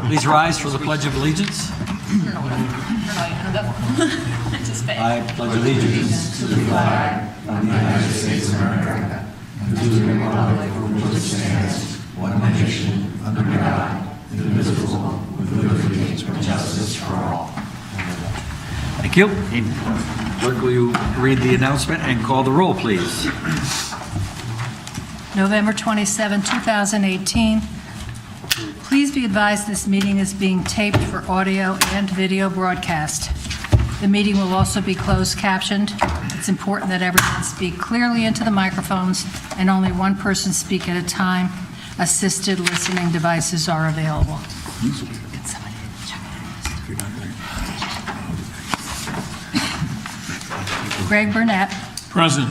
Please rise for the Pledge of Allegiance. I pledge allegiance to the flag of the United States of America and to the republic for which it stands, one nation, under God, indivisible, with liberty and justice for all. Thank you. Clerk, will you read the announcement and call the roll, please? November 27, 2018. Please be advised this meeting is being taped for audio and video broadcast. The meeting will also be closed captioned. It's important that everyone speak clearly into the microphones and only one person speak at a time. Assisted listening devices are available. Greg Burnett. Present.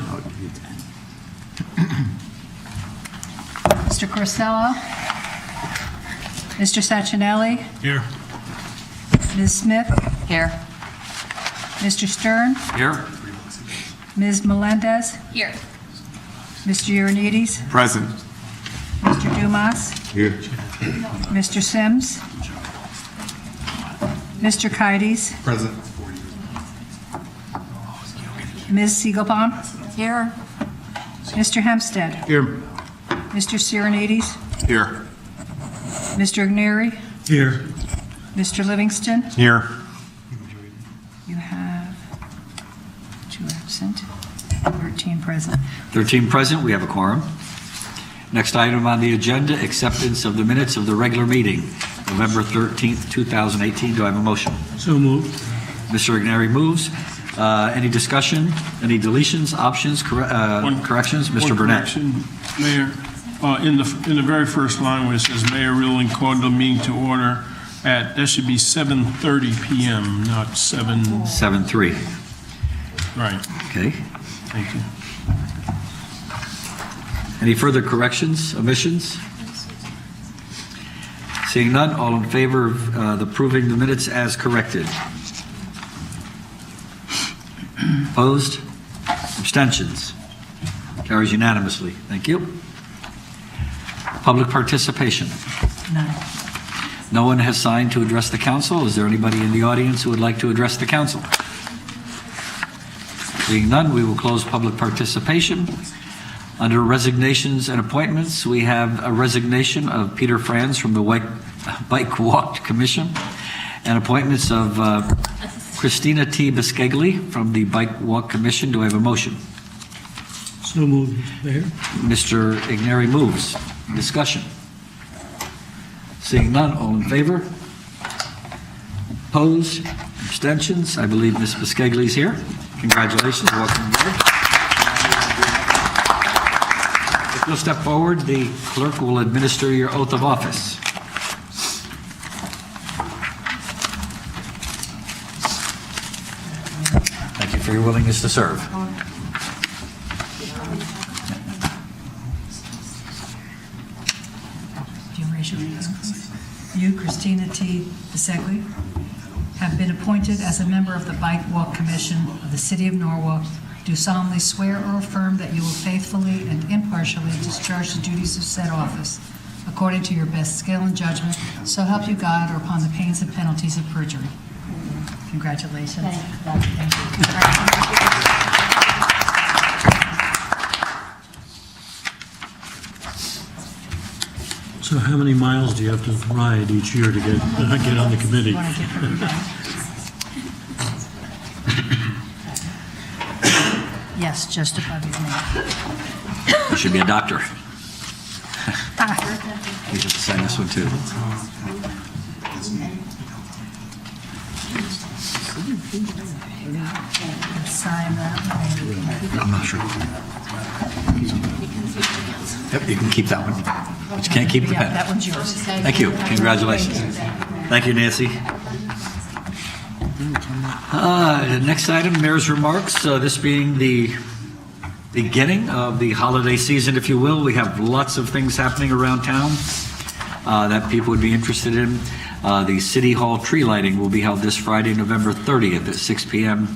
Mr. Corsello. Mr. Sacchinelli. Here. Ms. Smith. Here. Mr. Stern. Here. Ms. Melendez. Here. Mr. Ioannidis. Present. Mr. Dumas. Here. Mr. Sims. Mr. Kides. Present. Ms. Siegelbaum. Here. Mr. Hempstead. Here. Mr. Cyranidis. Here. Mr. Agneri. Here. Mr. Livingston. Here. You have 2 absent, 13 present. 13 present, we have a quorum. Next item on the agenda, acceptance of the minutes of the regular meeting, November 13th, 2018. Do I have a motion? So moved. Mr. Agneri moves. Any discussion? Any deletions, options, corrections? Mr. One Burnett. correction, Mayor, in the very first line where it says Mayor Rilling called the meeting to order at, that should be 7:30 PM, not 7, 7-3. right, Okay. thank you. Any further corrections, omissions? Seeing none, all in favor of approving the minutes as corrected? Opposed? Abstentions? Carries unanimously. Thank you. Public participation. None. No one has signed to address the council. Is there anybody in the audience who would like to address the council? Seeing none, we will close public participation. Under resignations and appointments, we have a resignation of Peter Franz from the Bike Walk Commission and appointments of Christina T. Bisceglie from the Bike Walk Commission. Do I have a motion? So moved, Mayor. Mr. Agneri moves. Discussion. Seeing none, all in favor? Opposed? Abstentions? I believe Ms. Bisceglie is here. Congratulations. Welcome aboard. If you'll step forward, the clerk will administer your oath of office. Thank you for your willingness to serve. Do you raise your hand? You, Christina T. Bisceglie, have been appointed as a member of the Bike Walk Commission of the City of Norwalk. Do solemnly swear or affirm that you will faithfully and impartially discharge the duties of said office according to your best skill and judgment, so help you God, or upon the pains and penalties of perjury. Congratulations. So how many miles do you have to ride each year to get on the committee? Want to get her done? Yes, just above his name. You should be a doctor. You have to sign this one too. Sign that one. I'm not sure. Yep, you can keep that one, but you can't keep the Yeah, pen. that one's yours. Thank you. Congratulations. Thank you, Nancy. Next item, Mayor's remarks. This being the beginning of the holiday season, if you will. We have lots of things happening around town that people would be interested in. The City Hall tree lighting will be held this Friday, November 30th at 6 p.m.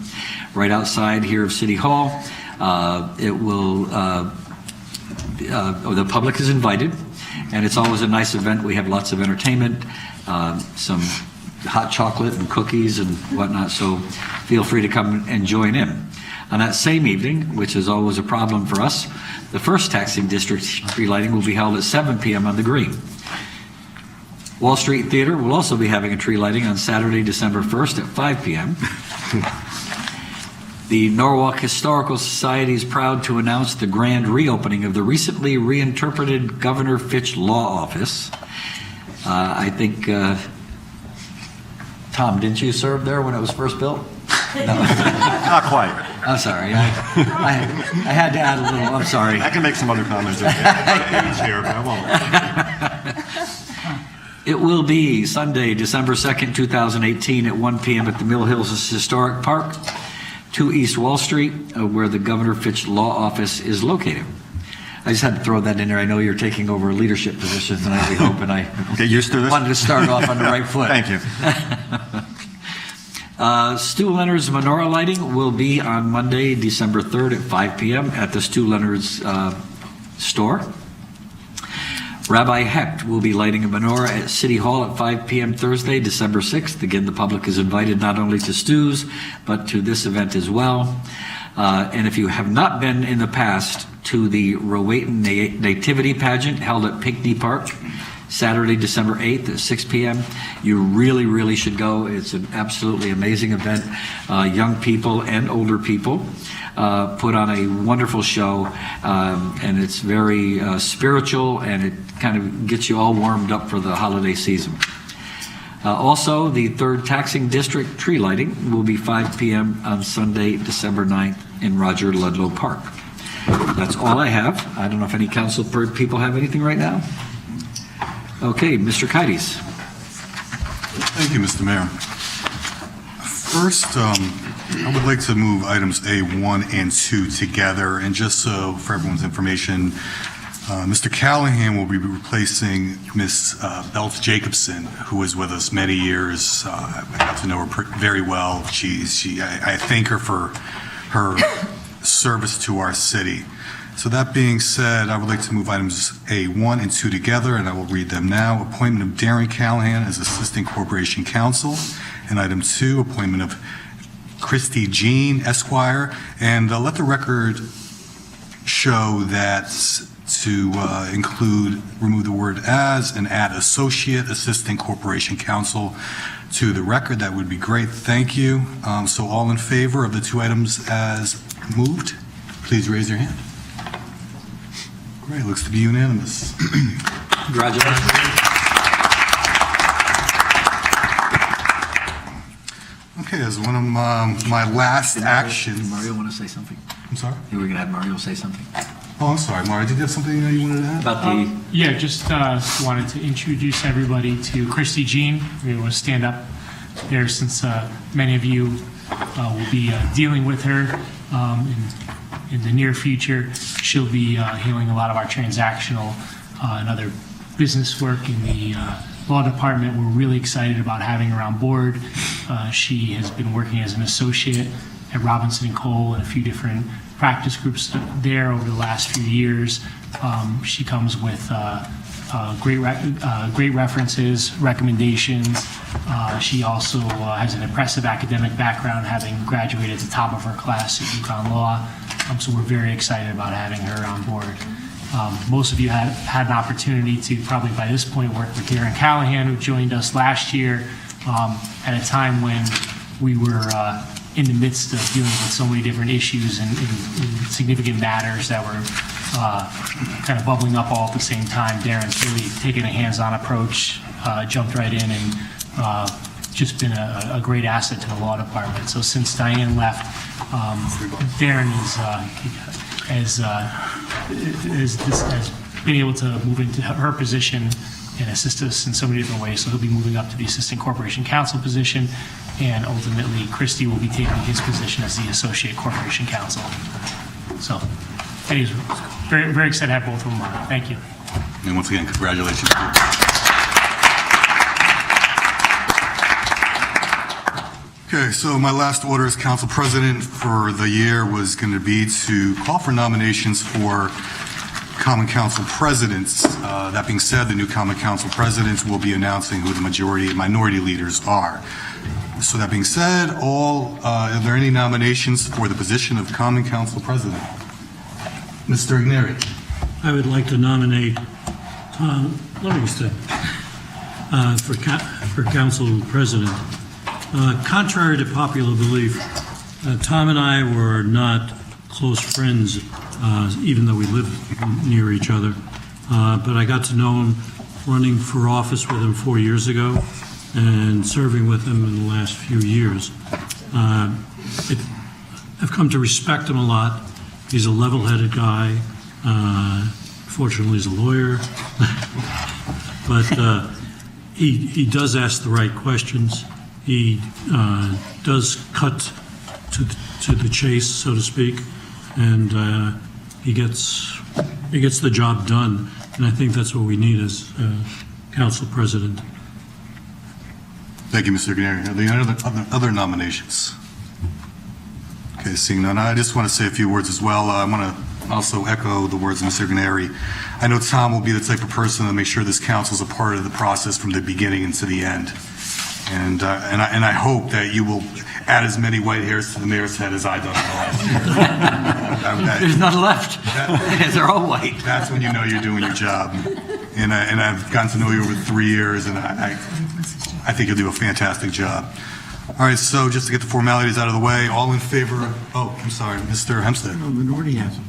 right outside here of City Hall. It will the public is invited, and it's always a nice event. We have lots of entertainment, some hot chocolate and cookies and whatnot, so feel free to come and join in. On that same evening, which is always a problem for us, the first taxing district tree lighting will be held at 7 p.m. on the Green. Wall Street Theater will also be having a tree lighting on Saturday, December 1st at 5 p.m. The Norwalk Historical Society is proud to announce the grand reopening of the recently reinterpreted Governor Fitch Law Office. I think, Tom, didn't you serve there when it was first built? No. Not quite. I'm sorry. I had to add a little. I'm sorry. I can make some other comments. Here, but I won't. It will be Sunday, December 2nd, 2018 at 1 p.m. at the Mill Hills Historic Park, 2 East Wall Street, where the Governor Fitch Law Office is located. I just had to throw that in there. I know you're taking over a leadership position tonight, we hope, and I Get used to this. wanted to start off on the right foot. Thank you. Stu Leonard's menorah lighting will be on Monday, December 3rd at 5 p.m. at the Stu Leonard's store. Rabbi Hecht will be lighting a menorah at City Hall at 5 p.m. Thursday, December 6th. Again, the public is invited not only to Stu's, but to this event as well. And if you have not been in the past to the Rowayton Nativity Pageant held at Pinckney Park, Saturday, December 8th at 6 p.m., you really, really should go. It's an absolutely amazing event. Young people and older people put on a wonderful show, and it's very spiritual, and it kind of gets you all warmed up for the holiday season. Also, the 3rd Taxing District tree lighting will be 5 p.m. on Sunday, December 9th in Roger Ludlow Park. That's all I have. I don't know if any council people have anything right now. Okay, Mr. Kites. Thank you, Mr. Mayor. First, I would like to move items A1 and 2 together, and just so for everyone's information, Mr. Callahan will be replacing Miss Beth Jacobson, who was with us many years. I got to know her very well. I thank her for her service to our city. So that being said, I would like to move items A1 and 2 together, and I will read them now. Appointment of Darren Callahan as Assistant Corporation Counsel, and item 2, appointment of Christy Jean, Esquire, and let the record show that to remove the word as and add Associate Assistant Corporation Counsel to the record. That would be great. Thank you. So all in favor of the 2 items as moved, please raise your hand. Great, looks to be unanimous. Congratulations. Okay, as one of my last actions. Mario want to say something? I'm sorry? You were going to have Mario say something Oh, I'm sorry, Mario. Did you have something that you wanted to add? about the... Yeah, just wanted to introduce everybody to Christy Jean. We will stand up there since many of you will be dealing with her in the near future. She'll be handling a lot of our transactional and other business work in the law department. We're really excited about having her on board. She has been working as an associate at Robinson & Cole and a few different practice groups there over the last few years. She comes with great references, recommendations. She also has an impressive academic background, having graduated at the top of her class at UConn Law. So we're very excited about having her on board. Most of you had an opportunity to probably by this point work with Darren Callahan, who joined us last year at a time when we were in the midst of dealing with so many different issues and significant matters that were kind of bubbling up all at the same time. Darren's really taken a hands-on approach, jumped right in, and just been a great asset to the law department. So since Diane left, Darren has been able to move into her position and assist us in so many different ways. So he'll be moving up to the Assistant Corporation Counsel position, and ultimately Christy will be taking his position as the Associate Corporation Counsel. So, anyways, very, very excited to have both of them on. Thank you. And once again, congratulations. Okay, so my last order as council president for the year was going to be to call for nominations for Common Council presidents. That being said, the new Common Council presidents will be announcing who the majority and minority leaders are. So that being said, are there any nominations for the position of Common Council president? Mr. Igneri. I would like to nominate Tom Livingston for council president. Contrary to popular belief, Tom and I were not close friends, even though we lived near each other. But I got to know him running for office with him 4 years ago and serving with him in the last few years. I've come to respect him a lot. He's a level-headed guy. Fortunately, he's a lawyer. But he does ask the right questions. He does cut to the chase, so to speak, and he gets the job done. And I think that's what we need as council president. Thank you, Mr. Igneri. Are there any other nominations? Okay, seeing none, I just want to say a few words as well. I want to also echo the words of Mr. Igneri. I know Tom will be the type of person to make sure this council is a part of the process from the beginning and to the end. And I hope that you will add as many white hairs to the mayor's head as I've done in the last year. There's none left. They're all white. That's when you know you're doing your job. And I've gotten to know you over 3 years, and I think you'll do a fantastic job. All right, so just to get the formalities out of the way, all in favor of, oh, I'm sorry, Mr. Hempstead. No, minority has it.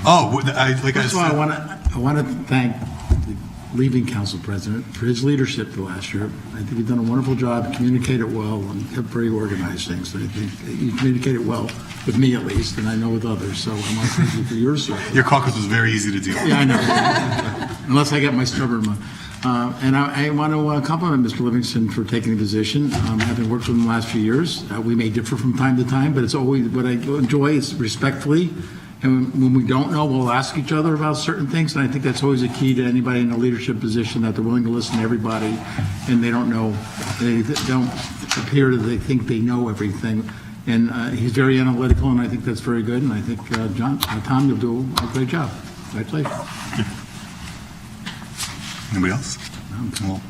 Oh, like I First of all, said, I want to thank the leaving council president for his leadership the last year. I think he's done a wonderful job, communicated well, and kept very organized things. I think he communicated well with me at least, and I know with others. So I want to thank you for your service. your caucus was very easy to deal with. Yeah, I know. Unless I get my stubborn one. And I want to compliment Mr. Livingston for taking the position. Having worked with him the last few years, we may differ from time to time, but it's always what I enjoy is respectfully. And when we don't know, we'll ask each other about certain things. And I think that's always a key to anybody in a leadership position, that they're willing to listen to everybody, and they don't know, they don't appear to they think they know everything. And he's very analytical, and I think that's very good. And I think Tom, you'll do a great job. Congratulations. Anybody else? Well,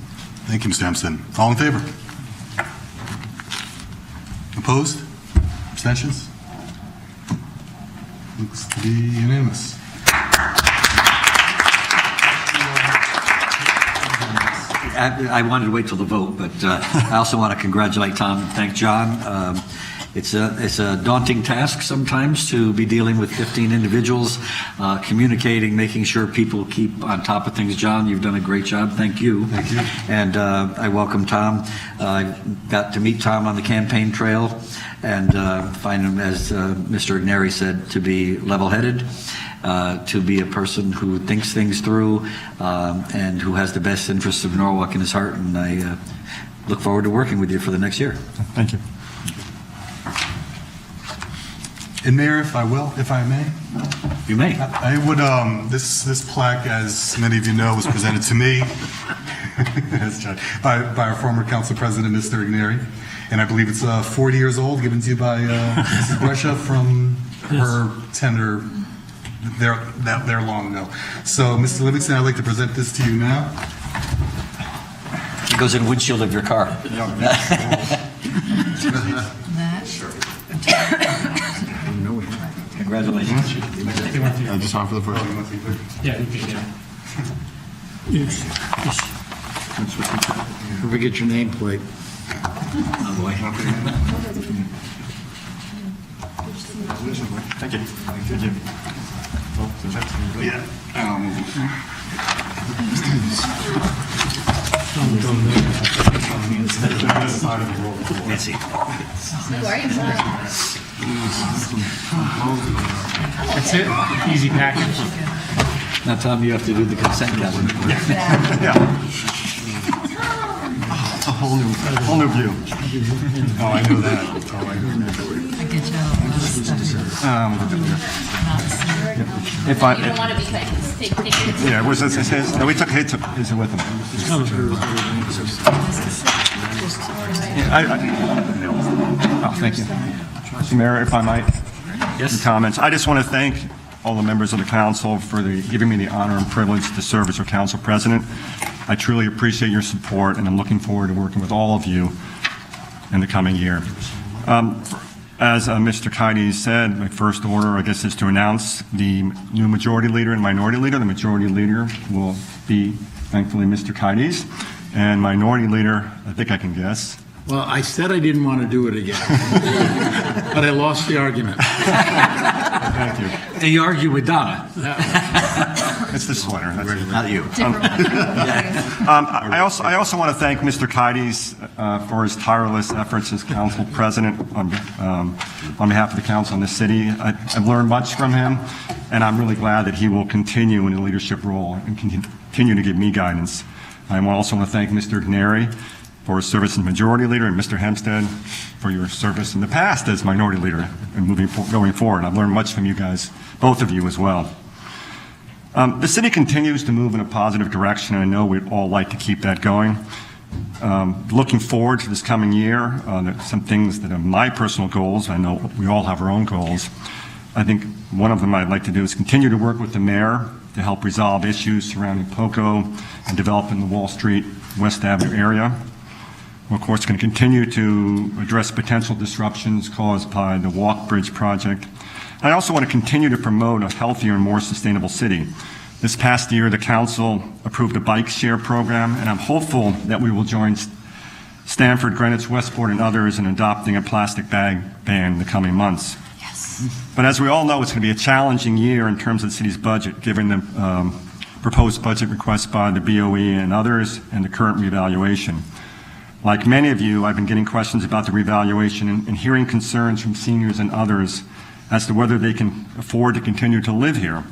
thank you, Mr. Hempstead. All in favor? Opposed? Abstentions? Looks to be unanimous. I wanted to wait till the vote, but I also want to congratulate Tom and thank John. It's a daunting task sometimes to be dealing with 15 individuals, communicating, making sure people keep on top of things. John, you've done a great job. Thank you. Thank you. And I welcome Tom. I got to meet Tom on the campaign trail and find him, as Mr. Igneri said, to be level-headed, to be a person who thinks things through and who has the best interests of Norwalk in his heart. And I look forward to working with you for the next year. Thank you. And Mayor, if I may, You may. I would, this plaque, as many of you know, was presented to me by our former council president, Mr. Igneri. And I believe it's 40 years old, given to you by Mrs. Brescia from her tender there long ago. So, Mr. Livingston, I'd like to present this to you now. It goes in the windshield of your car. Congratulations. Just on for the first one. Yeah, you can get it. Yes. Don't forget your nameplate. Oh, boy. Thank you. Thank you. Yeah. Nancy. That's it. Easy package. Now, Tom, you have to do the consent calendar. Yeah. A whole new view. Oh, I know that. I get you out of If You don't want to be quick. Just take pictures. yeah, it says, no, we took hits with them. Oh, thank you. Mayor, if I might, Yes. comments. I just want to thank all the members of the council for giving me the honor and privilege to serve as your council president. I truly appreciate your support, and I'm looking forward to working with all of you in the coming year. As Mr. Kaides said, my first order, I guess, is to announce the new majority leader and minority leader. The majority leader will be, thankfully, Mr. Kaides, and minority leader, I think I can guess. Well, I said I didn't want to do it again, but I lost the argument. Thank you. And you argue with Donna. It's the sweater. That's it. Not you. I also want to thank Mr. Kaides for his tireless efforts as council president on behalf of the council and the city. I've learned much from him, and I'm really glad that he will continue in the leadership role and continue to give me guidance. I also want to thank Mr. Gennari for his service as majority leader, and Mr. Hempstead for your service in the past as minority leader and going forward. I've learned much from you guys, both of you as well. The city continues to move in a positive direction, and I know we'd all like to keep that going. Looking forward to this coming year, some things that are my personal goals. I know we all have our own goals. I think one of them I'd like to do is continue to work with the mayor to help resolve issues surrounding POCO and developing the Wall Street, West Avenue area. We're, of course, going to continue to address potential disruptions caused by the Walk Bridge project. I also want to continue to promote a healthier and more sustainable city. This past year, the council approved a bike share program, and I'm hopeful that we will join Stanford, Greenwich, Westport, and others in adopting a plastic bag ban in the coming months. Yes. But as we all know, it's going to be a challenging year in terms of the city's budget, given the proposed budget requests by the BOE and others and the current revaluation. Like many of you, I've been getting questions about the revaluation and hearing concerns from seniors and others as to whether they can afford to continue to live here.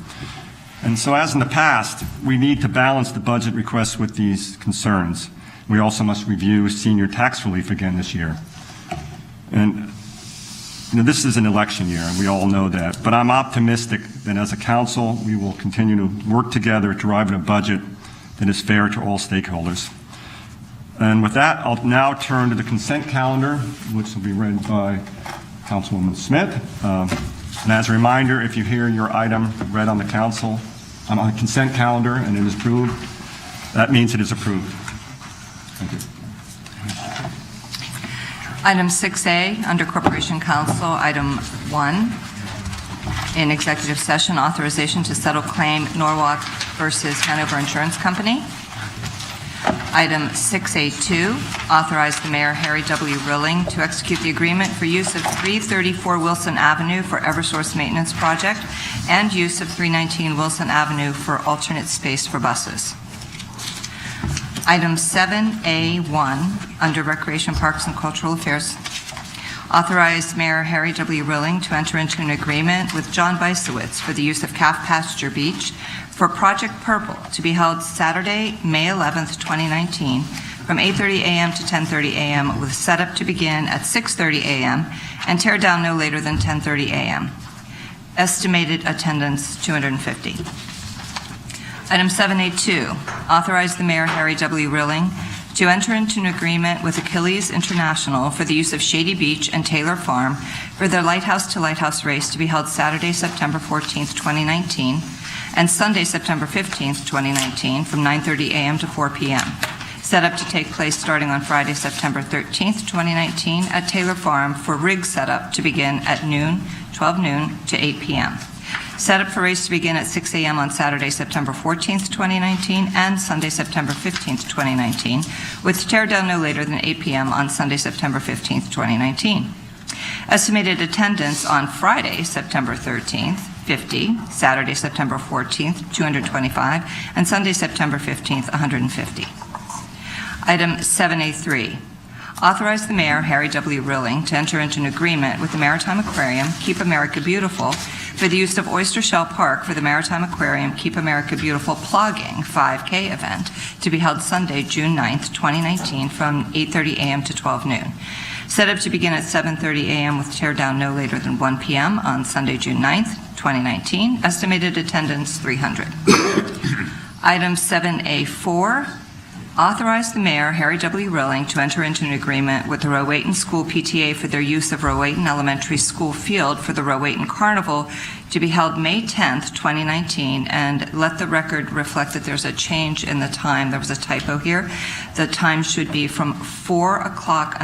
And so, as in the past, we need to balance the budget requests with these concerns. We also must review senior tax relief again this year. And this is an election year, and we all know that. But I'm optimistic that as a council, we will continue to work together to arrive at a budget that is fair to all stakeholders. And with that, I'll now turn to the consent calendar, which will be read by Councilwoman Smith. And as a reminder, if you hear your item read on the on the consent calendar and it is approved, that means it is approved. Thank you. Item 6A, under Corporation Counsel, Item 1, in executive session, authorization to settle claim Norwalk versus Hanover Insurance Company. Item 6A2, authorize the Mayor, Harry W. Rilling, to execute the agreement for use of 334 Wilson Avenue for Eversource Maintenance Project and use of 319 Wilson Avenue for alternate space for buses. Item 7A1, under Recreation, Parks, and Cultural Affairs, authorize Mayor Harry W. Rilling to enter into an agreement with John Beisowitz for the use of Calf Pasture Beach for Project Purple to be held Saturday, May 11th, 2019, from 8:30 a.m. to 10:30 a.m. with setup to begin at 6:30 a.m. and tear down no later than 10:30 a.m. Estimated attendance, 250. Item 7A2, authorize the Mayor, Harry W. Rilling, to enter into an agreement with Achilles International for the use of Shady Beach and Taylor Farm for their Lighthouse to Lighthouse race to be held Saturday, September 14th, 2019, and Sunday, September 15th, 2019, from 9:30 a.m. to 4 p.m. Setup to take place starting on Friday, September 13th, 2019, at Taylor Farm for rig setup to begin at 12 noon to 8 p.m. Setup for race to begin at 6 a.m. on Saturday, September 14th, 2019, and Sunday, September 15th, 2019, with tear down no later than 8 p.m. on Sunday, September 15th, 2019. Estimated attendance on Friday, September 13th, 50, Saturday, September 14th, 225, and Sunday, September 15th, 150. Item 7A3, authorize the Mayor, Harry W. Rilling, to enter into an agreement with the Maritime Aquarium, Keep America Beautiful, for the use of Oyster Shell Park for the Maritime Aquarium Keep America Beautiful Plogging 5K event to be held Sunday, June 9th, 2019, from 8:30 a.m. to 12 noon. Setup to begin at 7:30 a.m. with tear down no later than 1 p.m. on Sunday, June 9th, 2019. Estimated attendance, 300. Item 7A4, Authorize the mayor, Harry W. Rilling, to enter into an agreement with the Rowayton School PTA for their use of Rowayton Elementary School field for the Rowayton Carnival to be held May 10th, 2019, and let the record reflect that there's a change in the time. There was a typo here. The time should be from 4 o'clock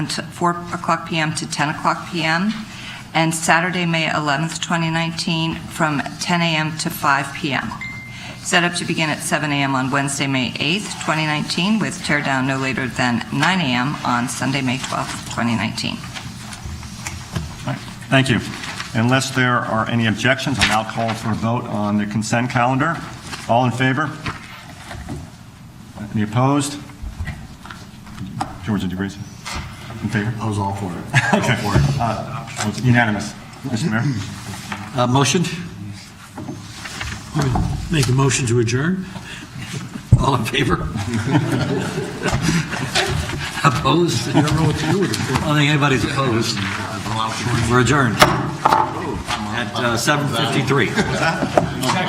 p.m. to 10 o'clock p.m., and Saturday, May 11th, 2019, from 10 a.m. to 5 p.m. Set up to begin at 7 a.m. on Wednesday, May 8th, 2019, with tear down no later than 9 a.m. on Sunday, May 12th, 2019. Thank you. Unless there are any objections, I'll now call for a vote on the consent calendar. All in favor? Any opposed? George, did you raise it? In favor? I was all for it. Okay. It's unanimous. Mr. Mayor? Motion? Make a motion to adjourn? All in favor? Opposed? I don't know what to do with it. I don't think anybody's opposed. We're adjourned at 7:53.